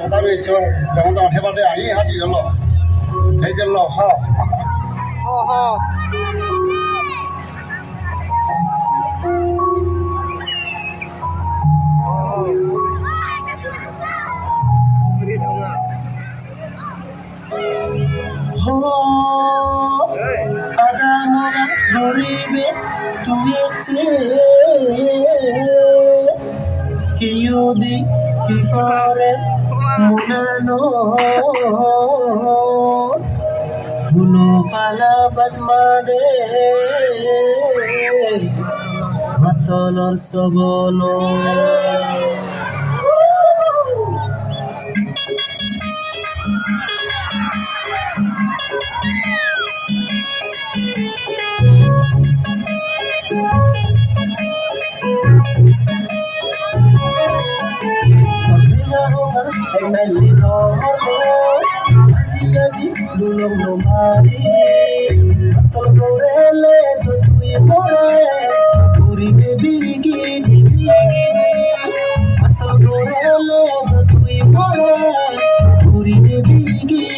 我到这就咱们当天把这样一下就了，还是老好。好。আদামরা গরিবে তুয়েছে হিউদি হিফারে মুনানো ফুলো পালা বাদমাদে মাতলর সবলো Lulong lumari Atol gorele do tui more Turi baby gigi Atol gorele do tui more Turi baby gigi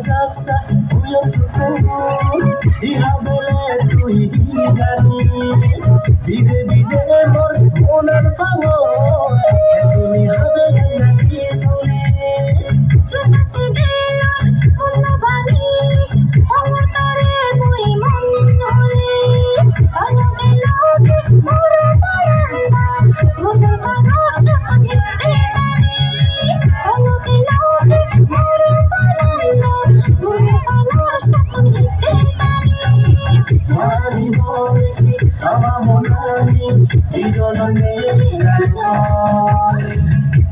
Japsa, uyar sukun, ihabele tui hizani, bize mor onar fango, suni habe nati suni. Chuna sidela, unna banis, amor tare bui monnoli, kanya keloke mora paranda, mudur pagar sa angitte sani, kanya keloke mora paranda. Mari boy, ama monani, ijonone zaloi.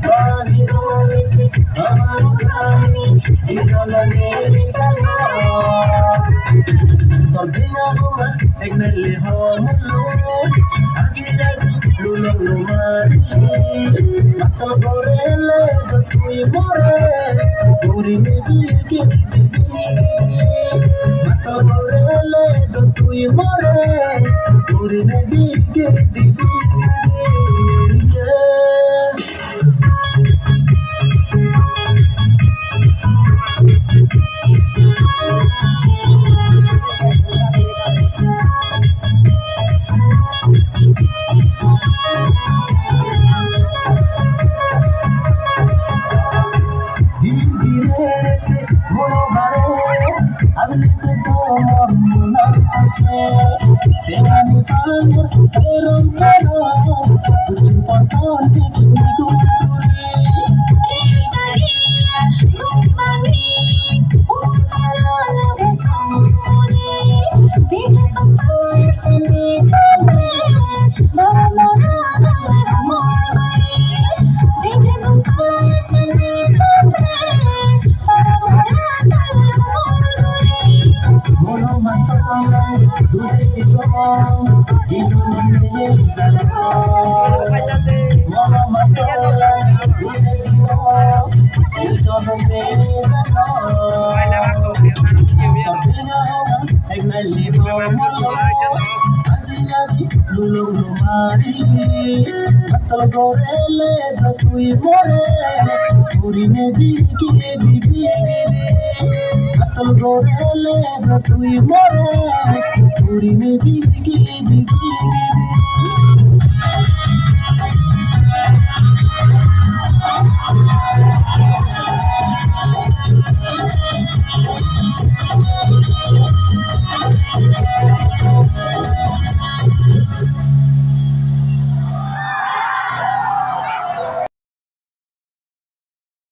Mari boy, ama monani, ijonone zaloi. Tor dina huma, eknelle homulo, aji lulong lumari. Matal gorele, dotui more, uri mebi gidi. Matal gorele, dotui more, uri mebi gidi. Devani famur terum terum Ujung ponton bikin guguri Rincaria gumbani Umpalala desanguni Bide pampala cindi sambre Lora lora gale amor bari Bide pampala cindi sambre Lora lora gale amor bari Mono mantolang duse kitong Ijonone zaloi Mono mantolang duse kitong Ijonone zaloi Tapi lulong lumari কাতল করেলে তো তুই মরে ঘুরি নেবি গিয়ে দিবি কাতল করেলে তো তুই মরে ঘুরি নেবি গিয়ে দিবি